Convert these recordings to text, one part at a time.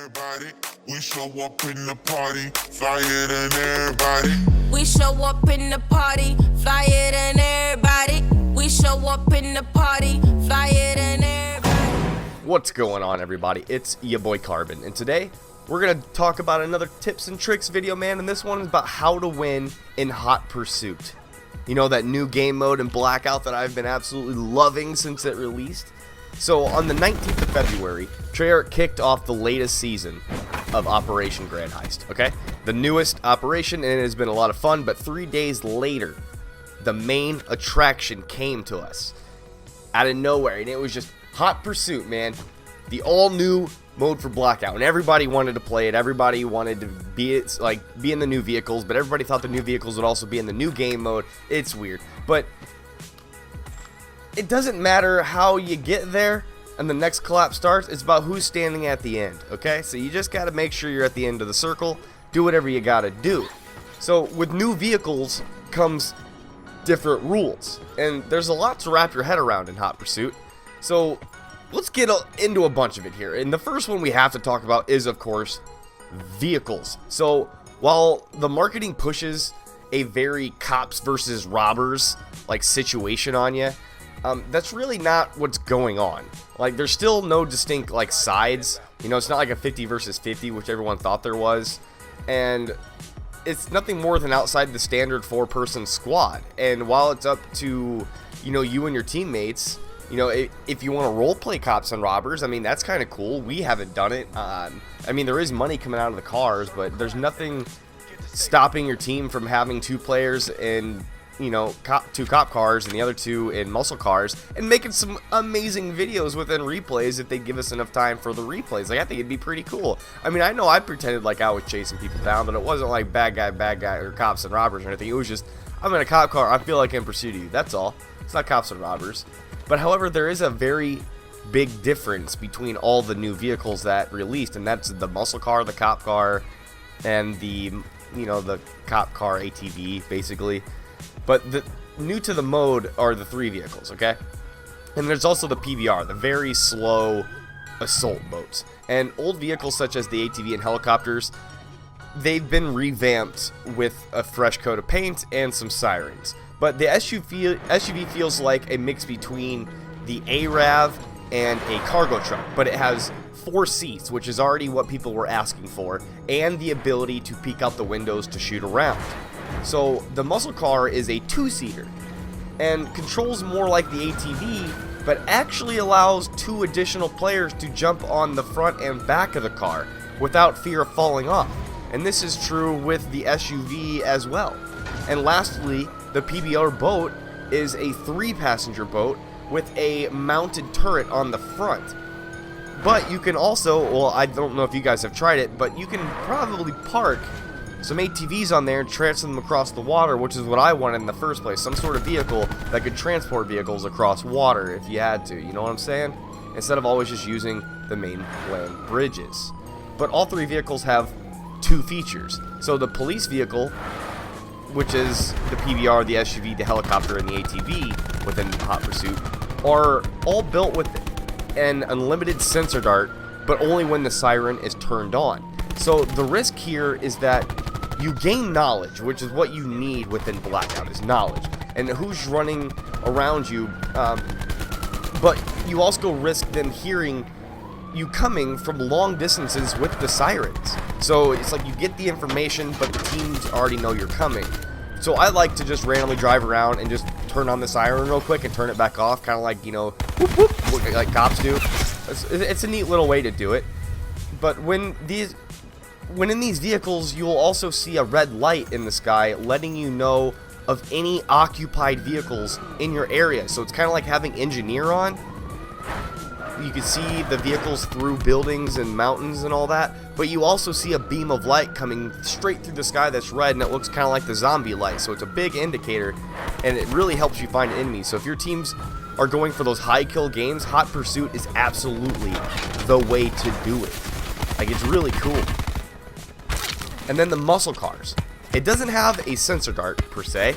everybody. We show up in the party, flyer than everybody. We show up in the party, flyer than everybody. We show up in the party, flyer than everybody. What's going on, everybody? It's your boy Carbon, and today we're gonna talk about another tips and tricks video, man. And this one is about how to win in Hot Pursuit. You know, that new game mode in Blackout that I've been absolutely loving since it released. So on the 19th of February, Treyarch kicked off the latest season of Operation Grand Heist, okay? The newest operation, and it has been a lot of fun, but 3 days later, the main attraction came to us out of nowhere, and it was just Hot Pursuit, man. The all-new mode for Blackout, and everybody wanted to play it. Everybody wanted to be in the new vehicles, but everybody thought the new vehicles would also be in the new game mode. It's weird, but it doesn't matter how you get there and the next collapse starts. It's about who's standing at the end, okay? So you just got to make sure you're at the end of the circle. Do whatever you got to do. So with new vehicles comes different rules, and there's a lot to wrap your head around in Hot Pursuit. So let's get into a bunch of it here. And the first one we have to talk about is, of course, vehicles. So while the marketing pushes a very cops versus robbers like situation on you, that's really not what's going on. Like, there's still no distinct like sides. You know, it's not like a 50 versus 50, which everyone thought there was, and it's nothing more than outside the standard 4-person squad. And while it's up to, you know, you and your teammates, you know, if you want to role play cops and robbers, I mean, that's kind of cool. We haven't done it. I mean, there is money coming out of the cars, but there's nothing stopping your team from having 2 players in, you know, 2 cop cars and the other 2 in muscle cars, and making some amazing videos within replays if they give us enough time for the replays. Like, I think it'd be pretty cool. I mean, I know I pretended like I was chasing people down, but it wasn't like bad guy, or cops and robbers or anything. It was just, I'm in a cop car, I feel like I'm in pursuit of you. That's all. It's not cops and robbers. But however, there is a very big difference between all the new vehicles that released, and that's the muscle car, the cop car, and the, you know, the cop car ATV, basically. But the new to the mode are the 3 vehicles, okay? And there's also the Pbr, the very slow assault boats. And old vehicles such as the ATV and helicopters, they've been revamped with a fresh coat of paint and some sirens. But the SUV feels like a mix between the ARAV and a cargo truck, but it has 4 seats, which is already what people were asking for, and the ability to peek out the windows to shoot around. So the muscle car is a 2-seater and controls more like the ATV, but actually allows 2 additional players to jump on the front and back of the car without fear of falling off. And this is true with the SUV as well. And lastly, the Pbr Boat is a 3-passenger boat with a mounted turret on the front. But you can also, well, I don't know if you guys have tried it, but you can probably park some ATVs on there and transfer them across the water, which is what I wanted in the first place. Some sort of vehicle that could transport vehicles across water if you had to, you know what I'm saying? Instead of always just using the main land bridges. But all 3 vehicles have 2 features. So the police vehicle, which is the Pbr, the SUV, the helicopter, and the ATV within Hot Pursuit, are all built with an unlimited sensor dart, but only when the siren is turned on. So the risk here is that you gain knowledge, which is what you need within Blackout, is knowledge, and who's running around you, but you also risk them hearing you coming from long distances with the sirens. So it's like you get the information, but the teams already know you're coming. So I like to just randomly drive around and just turn on the siren real quick and turn it back off, kind of like, you know, whoop, whoop, like cops do. It's a neat little way to do it. But when in these vehicles, you'll also see a red light in the sky letting you know of any occupied vehicles in your area. So it's kind of like having engineer on. You can see the vehicles through buildings and mountains and all that, but you also see a beam of light coming straight through the sky that's red, and it looks kind of like the zombie light. So it's a big indicator, and it really helps you find enemies. So if your teams are going for those high kill games, Hot Pursuit is absolutely the way to do it. Like, it's really cool. And then the muscle cars. It doesn't have a sensor dart per se,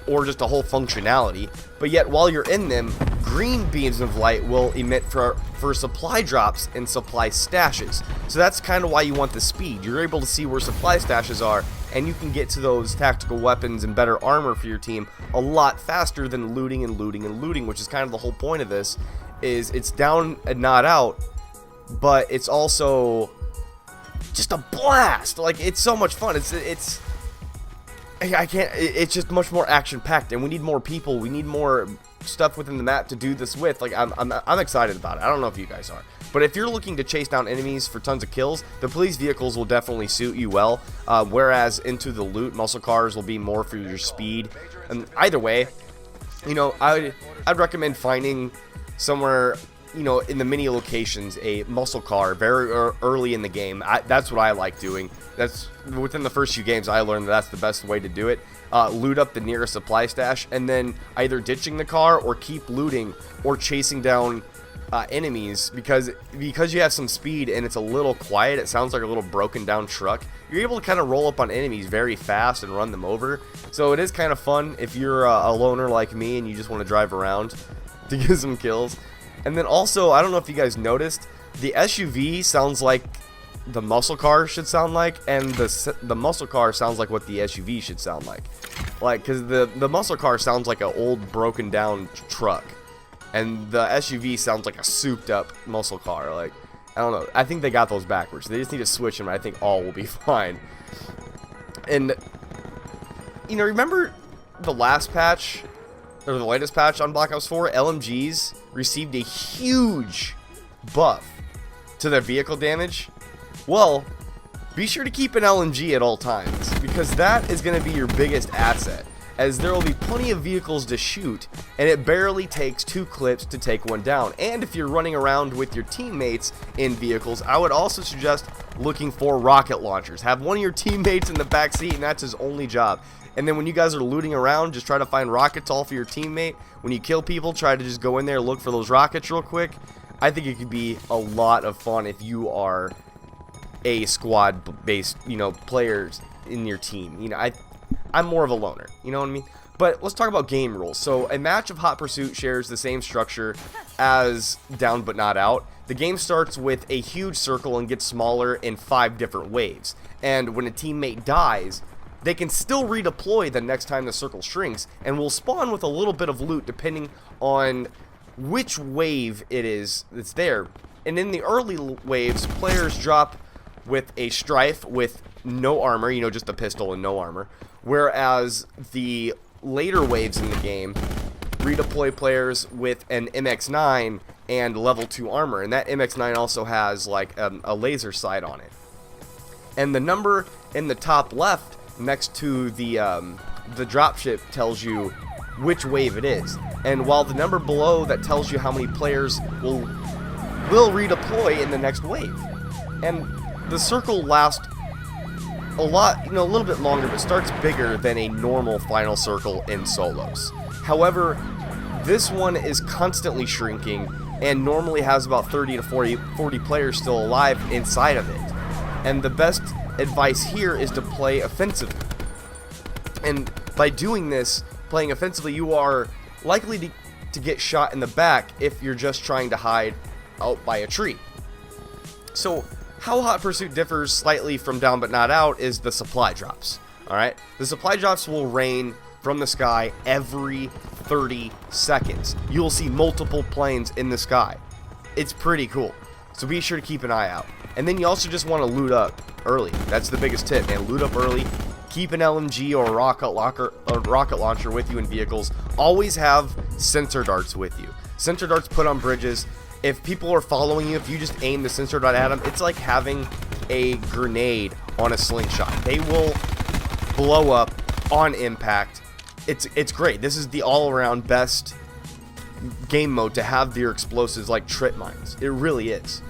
or just a whole functionality, but yet while you're in them, green beams of light will emit for supply drops and supply stashes. So that's kind of why you want the speed. You're able to see where supply stashes are, and you can get to those tactical weapons and better armor for your team a lot faster than looting and looting and looting, which is kind of the whole point of this. Is it's down and not out, but it's also just a blast. Like, it's so much fun. It's just much more action packed, and we need more people. We need more stuff within the map to do this with. Like, I'm excited about it. I don't know if you guys are, but if you're looking to chase down enemies for tons of kills, the police vehicles will definitely suit you well, whereas into the loot, muscle cars will be more for your speed. And either way, you know, I'd recommend finding somewhere, you know, in the mini locations, a muscle car very early in the game. That's what I like doing. That's within the first few games I learned that's the best way to do it. Loot up the nearest supply stash, and then either ditching the car or keep looting or chasing down enemies, because you have some speed and it's a little quiet. It sounds like a little broken down truck. You're able to kind of roll up on enemies very fast and run them over. So it is kind of fun if you're a loner like me and you just want to drive around to get some kills. And then also, I don't know if you guys noticed, the SUV sounds like the muscle car should sound like, and the muscle car sounds like what the SUV should sound like. Like, because the muscle car sounds like an old broken down truck, and the SUV sounds like a souped up muscle car. Like, I don't know. I think they got those backwards. They just need to switch them, and I think all will be fine. And, you know, remember the last patch, or the latest patch on Black Ops 4, LMGs received a huge buff to their vehicle damage? Well, be sure to keep an LMG at all times, because that is going to be your biggest asset, as there will be plenty of vehicles to shoot, and it barely takes 2 clips to take one down. And if you're running around with your teammates in vehicles, I would also suggest looking for rocket launchers. Have one of your teammates in the back seat, and that's his only job. And then when you guys are looting around, just try to find rockets all for your teammate. When you kill people, try to just go in there, look for those rockets real quick. I think it could be a lot of fun if you are a squad-based, you know, players in your team. You know, I'm more of a loner, you know what I mean? But let's talk about game rules. So a match of Hot Pursuit shares the same structure as Down But Not Out. The game starts with a huge circle and gets smaller in 5 different waves. And when a teammate dies, they can still redeploy the next time the circle shrinks, and will spawn with a little bit of loot depending on which wave it is that's there. And in the early waves, players drop with a strife with no armor, you know, just a pistol and no armor, whereas the later waves in the game redeploy players with an MX-9 and level 2 armor, and that MX-9 also has like a laser sight on it. And the number in the top left next to the dropship tells you which wave it is, and while the number below that tells you how many players will redeploy in the next wave. And the circle lasts a lot, you know, a little bit longer, but starts bigger than a normal final circle in solos. However, this one is constantly shrinking and normally has about 30 to 40 players still alive inside of it. And the best advice here is to play offensively. And by doing this, playing offensively, you are likely to get shot in the back if you're just trying to hide out by a tree. So how Hot Pursuit differs slightly from Down But Not Out is the supply drops. Alright? The supply drops will rain from the sky every 30 seconds. You will see multiple planes in the sky. It's pretty cool. So be sure to keep an eye out. And then you also just want to loot up early. That's the biggest tip, man. Loot up early. Keep an LMG or a rocket launcher with you in vehicles. Always have sensor darts with you. Sensor darts put on bridges. If people are following you, if you just aim the sensor dart at them, it's like having a grenade on a slingshot. They will blow up on impact. It's great. This is the all-around best game mode to have your explosives like trip mines. It really is.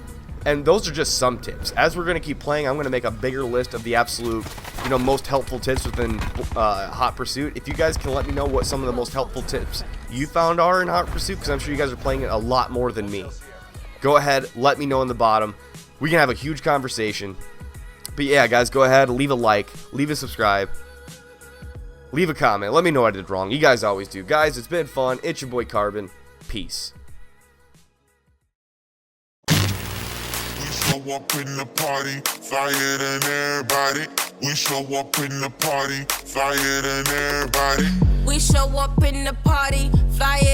And those are just some tips. As we're going to keep playing, I'm going to make a bigger list of the absolute, you know, most helpful tips within Hot Pursuit. If you guys can let me know what some of the most helpful tips you found are in Hot Pursuit, because I'm sure you guys are playing it a lot more than me. Go ahead, let me know in the bottom. We can have a huge conversation. But yeah, guys, go ahead, leave a like, leave a subscribe, leave a comment. Let me know what I did wrong. You guys always do. Guys, it's been fun. It's your boy Carbon. Peace. We show up in the party, flyer than everybody. We show up in the party, flyer than everybody. We show up in the party, flyer